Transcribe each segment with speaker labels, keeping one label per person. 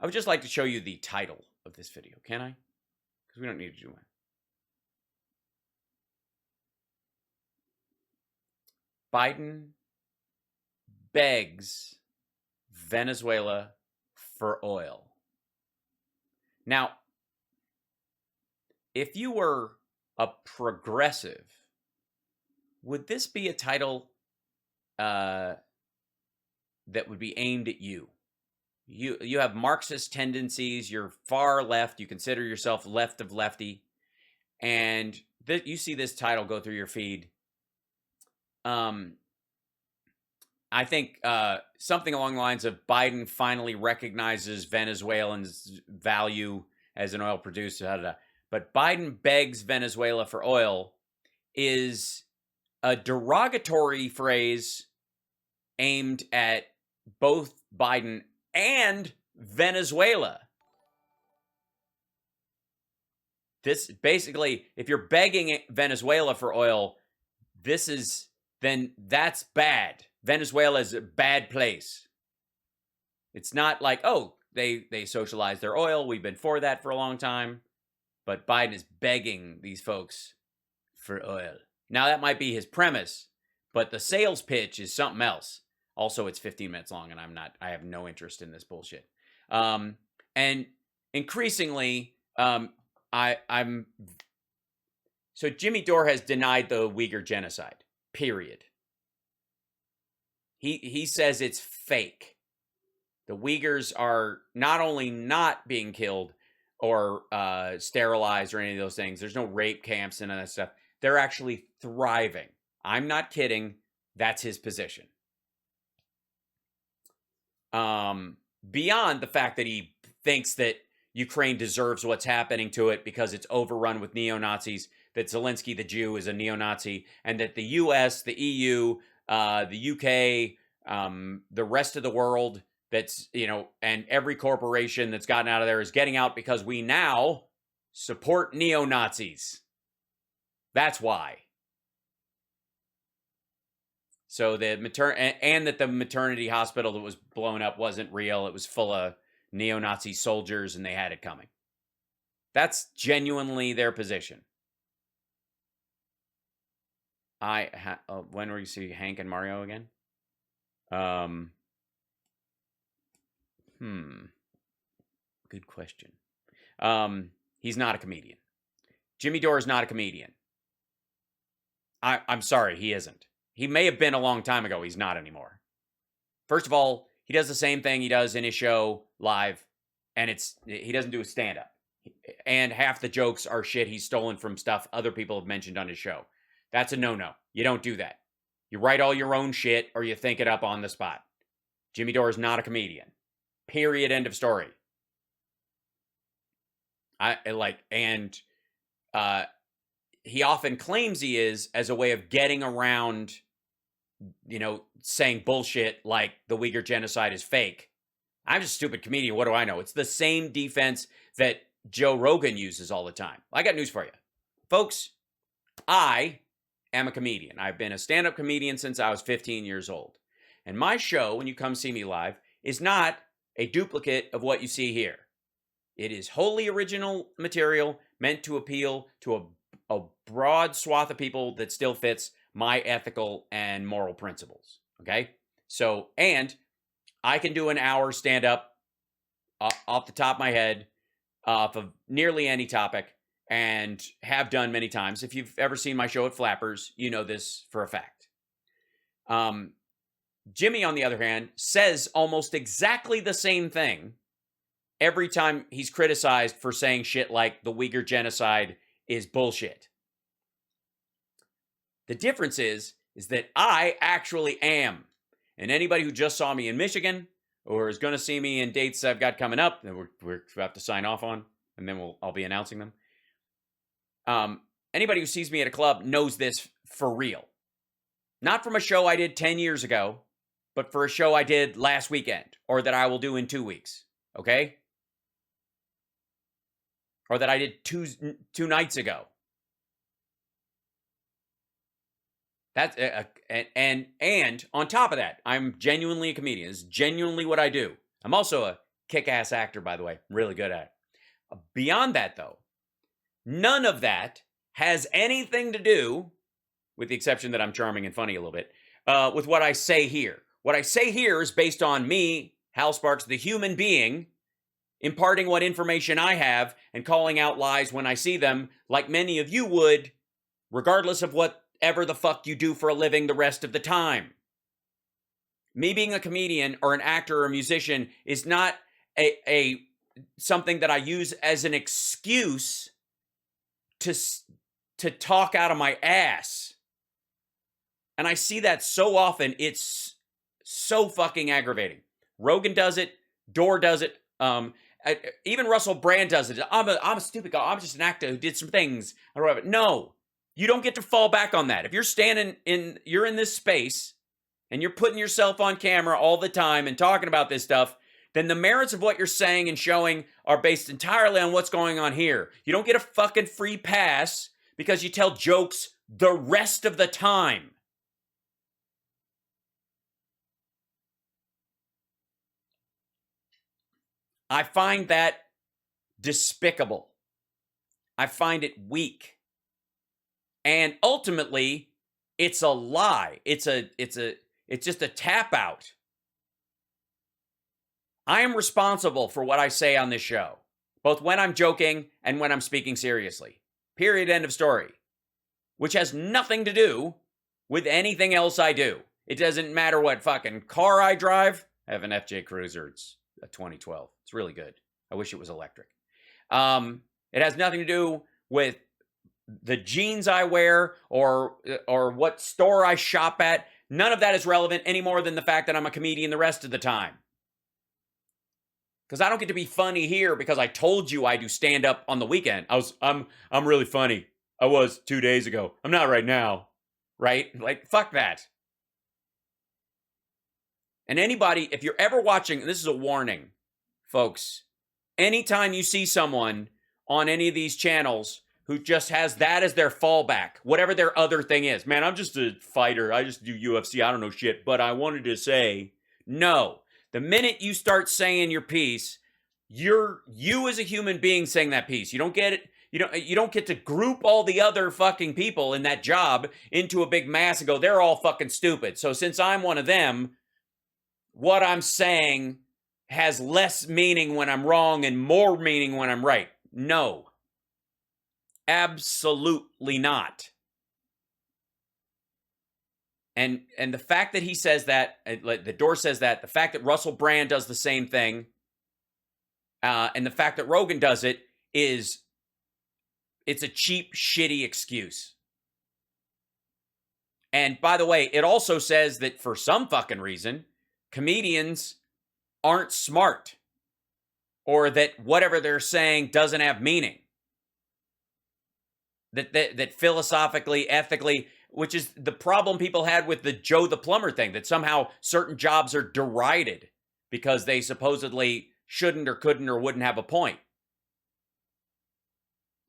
Speaker 1: I would just like to show you the title of this video, can I? Because we don't need to do one. Biden begs Venezuela for oil. Now, if you were a progressive, would this be a title that would be aimed at you? You have Marxist tendencies, you're far left, you consider yourself left of lefty, and you see this title go through your feed. I think something along the lines of Biden finally recognizes Venezuelans' value as an oil producer. But Biden begs Venezuela for oil is a derogatory phrase aimed at both Biden and Venezuela. This basically, if you're begging Venezuela for oil, then that's bad. Venezuela is a bad place. It's not like, oh, they socialize their oil. We've been for that for a long time. But Biden is begging these folks for oil. Now, that might be his premise, but the sales pitch is something else. Also, it's 15 minutes long, and I have no interest in this bullshit. And increasingly, so Jimmy Dore has denied the Uyghur genocide, period. He says it's fake. The Uyghurs are not only not being killed or sterilized or any of those things. There's no rape camps and all that stuff. They're actually thriving. I'm not kidding. That's his position. Beyond the fact that he thinks that Ukraine deserves what's happening to it because it's overrun with neo-Nazis, that Zelensky the Jew is a neo-Nazi, and that the US, the EU, the UK, the rest of the world, that's, and every corporation that's gotten out of there is getting out because we now support neo-Nazis. That's why. So and that the maternity hospital that was blown up wasn't real. It was full of neo-Nazi soldiers and they had it coming. That's genuinely their position. When will you see Hank and Mario again? Good question. He's not a comedian. Jimmy Dore is not a comedian. I'm sorry, he isn't. He may have been a long time ago. He's not anymore. First of all, he does the same thing he does in his show live, and he doesn't do a stand-up. And half the jokes are shit he's stolen from stuff other people have mentioned on his show. That's a no-no. You don't do that. You write all your own shit or you think it up on the spot. Jimmy Dore is not a comedian. Period. End of story. He often claims he is as a way of getting around, saying bullshit like the Uyghur genocide is fake. I'm just a stupid comedian. What do I know? It's the same defense that Joe Rogan uses all the time. I got news for you. Folks, I am a comedian. I've been a stand-up comedian since I was 15 years old. And my show, when you come see me live, is not a duplicate of what you see here. It is wholly original material meant to appeal to a broad swath of people that still fits my ethical and moral principles. Okay? So, and I can do an hour stand-up off the top of my head off of nearly any topic and have done many times. If you've ever seen my show at Flappers, you know this for a fact. Jimmy, on the other hand, says almost exactly the same thing every time he's criticized for saying shit like the Uyghur genocide is bullshit. The difference is that I actually am. And anybody who just saw me in Michigan or is going to see me in dates I've got coming up that we're about to sign off on, and then I'll be announcing them. Anybody who sees me at a club knows this for real. Not from a show I did 10 years ago, but for a show I did last weekend or that I will do in 2 weeks. Okay? Or that I did two nights ago. That's and on top of that, I'm genuinely a comedian. It's genuinely what I do. I'm also a kick-ass actor, by the way. Really good at it. Beyond that, though, none of that has anything to do, with the exception that I'm charming and funny a little bit, with what I say here. What I say here is based on me, Hal Sparks, the human being, imparting what information I have and calling out lies when I see them, like many of you would, regardless of whatever the fuck you do for a living the rest of the time. Me being a comedian or an actor or a musician is not a something that I use as an excuse to talk out of my ass. And I see that so often, it's so fucking aggravating. Rogan does it, Dore does it, even Russell Brand does it. I'm a stupid guy. I'm just an actor who did some things. No, you don't get to fall back on that. If you're you're in this space and you're putting yourself on camera all the time and talking about this stuff, then the merits of what you're saying and showing are based entirely on what's going on here. You don't get a fucking free pass because you tell jokes the rest of the time. I find that despicable. I find it weak. And ultimately, it's a lie. It's just a tap out. I am responsible for what I say on this show, both when I'm joking and when I'm speaking seriously. Period, end of story. Which has nothing to do with anything else I do. It doesn't matter what fucking car I drive. I have an FJ Cruiser. It's a 2012. It's really good. I wish it was electric. It has nothing to do with the jeans I wear or what store I shop at. None of that is relevant any more than the fact that I'm a comedian the rest of the time. Because I don't get to be funny here because I told you I do stand up on the weekend. I'm really funny. I was 2 days ago. I'm not right now. Right? Like, fuck that. And anybody, if you're ever watching, this is a warning, folks. Anytime you see someone on any of these channels who just has that as their fallback, whatever their other thing is, man, I'm just a fighter. I just do UFC. I don't know shit. But I wanted to say, no. The minute you start saying your piece, you as a human being saying that piece. You don't get it. You don't get to group all the other fucking people in that job into a big mass and go, they're all fucking stupid. So since I'm one of them, what I'm saying has less meaning when I'm wrong and more meaning when I'm right. No. Absolutely not. And the fact that he says that, the Dore says that, the fact that Russell Brand does the same thing, and the fact that Rogan does it it's a cheap, shitty excuse. And by the way, it also says that for some fucking reason, comedians aren't smart, or that whatever they're saying doesn't have meaning. That philosophically, ethically, which is the problem people had with the Joe the Plumber thing, that somehow certain jobs are derided because they supposedly shouldn't or couldn't or wouldn't have a point.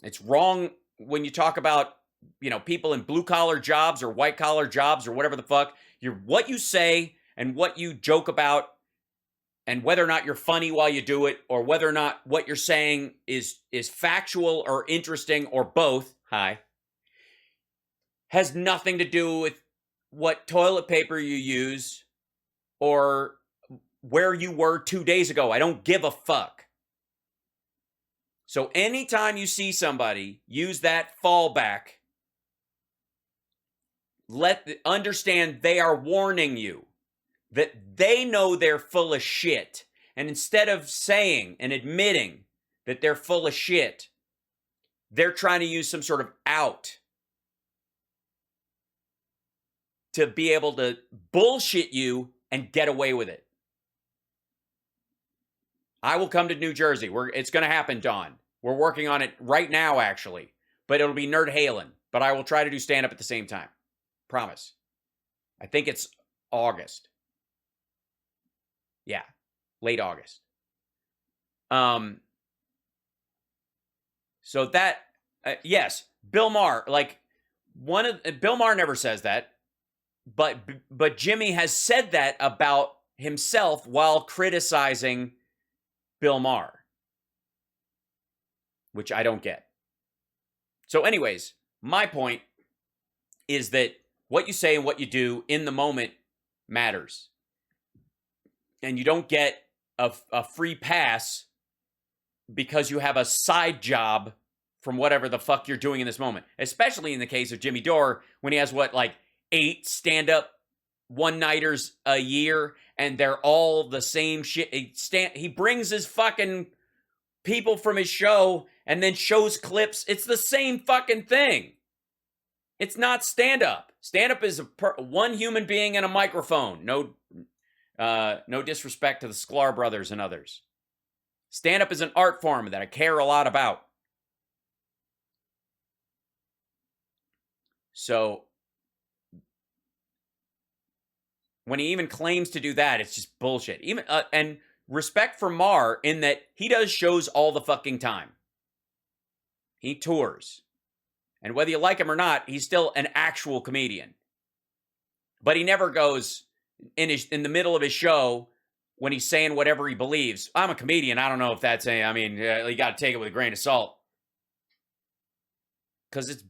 Speaker 1: It's wrong when you talk about, people in blue-collar jobs or white-collar jobs or whatever the fuck. What you say and what you joke about, and whether or not you're funny while you do it, or whether or not what you're saying is factual or interesting or both, has nothing to do with what toilet paper you use or where you were 2 days ago. I don't give a fuck. So anytime you see somebody use that fallback, understand they are warning you that they know they're full of shit. And instead of saying and admitting that they're full of shit, they're trying to use some sort of out to be able to bullshit you and get away with it. I will come to New Jersey. It's going to happen, Dawn. We're working on it right now, actually. But it'll be Nerd Halen. But I will try to do stand-up at the same time. Promise. I think it's August. Yeah. Late August. So that, yes, Bill Maher, Bill Maher never says that. But Jimmy has said that about himself while criticizing Bill Maher, which I don't get. So anyways, my point is that what you say and what you do in the moment matters. And you don't get a free pass because you have a side job from whatever the fuck you're doing in this moment. Especially in the case of Jimmy Dore, when he has, 8 stand-up one-nighters a year, and they're all the same shit. He brings his fucking people from his show and then shows clips. It's the same fucking thing. It's not stand-up. Stand-up is one human being and a microphone. No disrespect to the Sklar brothers and others. Stand-up is an art form that I care a lot about. So when he even claims to do that, it's just bullshit. Even and respect for Maher in that he does shows all the fucking time. He tours. And whether you like him or not, he's still an actual comedian. But he never goes in the middle of his show when he's saying whatever he believes. I'm a comedian. I don't know if that's you got to take it with a grain of salt. Because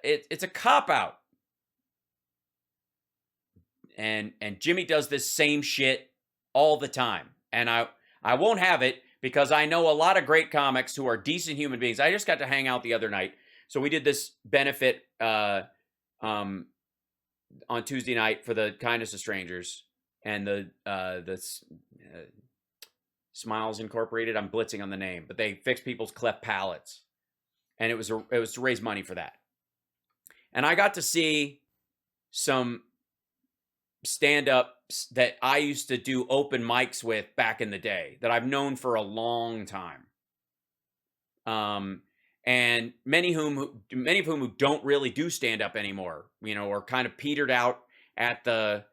Speaker 1: it's a cop-out. And Jimmy does this same shit all the time. And I won't have it because I know a lot of great comics who are decent human beings. I just got to hang out the other night. So we did this benefit on Tuesday night for the Kindness of Strangers and the Smiles Incorporated. I'm blitzing on the name, but they fix people's cleft palates, and it was to raise money for that. And I got to see some stand-ups that I used to do open mics with back in the day that I've known for a long time. And many of whom who don't really do stand-up anymore, or kind of petered out at the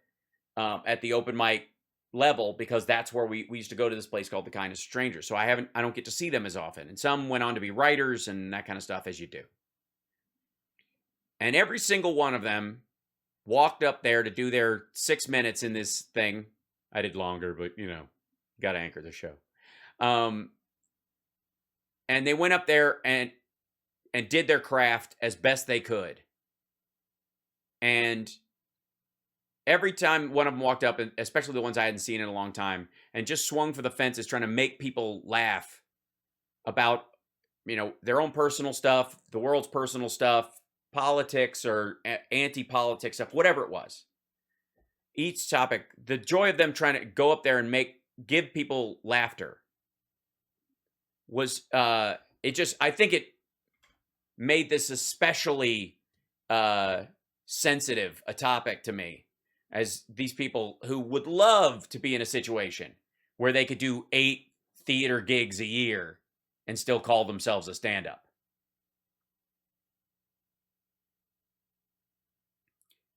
Speaker 1: open mic level, because that's where we used to go to this place called the Kindness of Strangers. So I don't get to see them as often. And some went on to be writers and that kind of stuff, as you do. And every single one of them walked up there to do their 6 minutes in this thing. I did longer, but got to anchor the show. And they went up there and did their craft as best they could. And every time one of them walked up, and especially the ones I hadn't seen in a long time, and just swung for the fences trying to make people laugh about, their own personal stuff, the world's personal stuff, politics or anti-politics stuff, whatever it was. Each topic, the joy of them trying to go up there and give people laughter was, I think it made this especially sensitive a topic to me, as these people who would love to be in a situation where they could do 8 theater gigs a year and still call themselves a stand-up.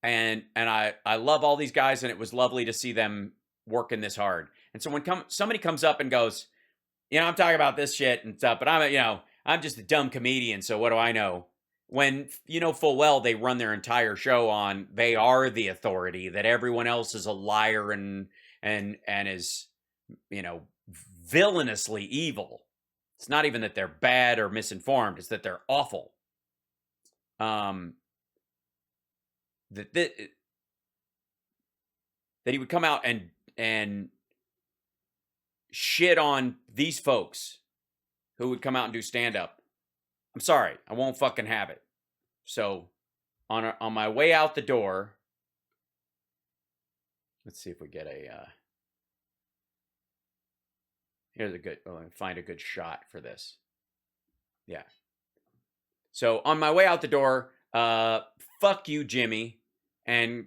Speaker 1: And I love all these guys, and it was lovely to see them working this hard. And so when somebody comes up and goes, I'm talking about this shit and stuff, but I'm just a dumb comedian, so what do I know? When full well they run their entire show on they are the authority, that everyone else is a liar and is villainously evil. It's not even that they're bad or misinformed, it's that they're awful. That he would come out and shit on these folks who would come out and do stand-up. I'm sorry, I won't fucking have it. So, on my way out the door, let's see if we get here's a good, find a good shot for this. Yeah. So, on my way out the door, fuck you, Jimmy. And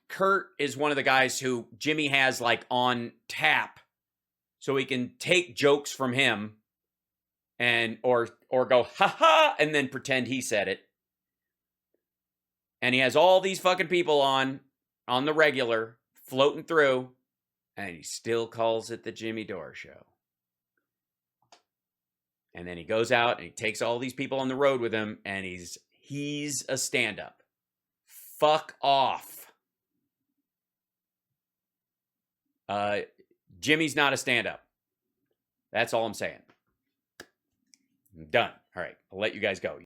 Speaker 1: Kurt is one of the guys who Jimmy has on tap, so he can take jokes from him and or go ha ha and then pretend he said it. And he has all these fucking people on the regular floating through, and he still calls it the Jimmy Dore Show. And then he goes out and he takes all these people on the road with him, and he's a stand-up. Fuck off. Jimmy's not a stand-up. That's all I'm saying. I'm done. All right, I'll let you guys go.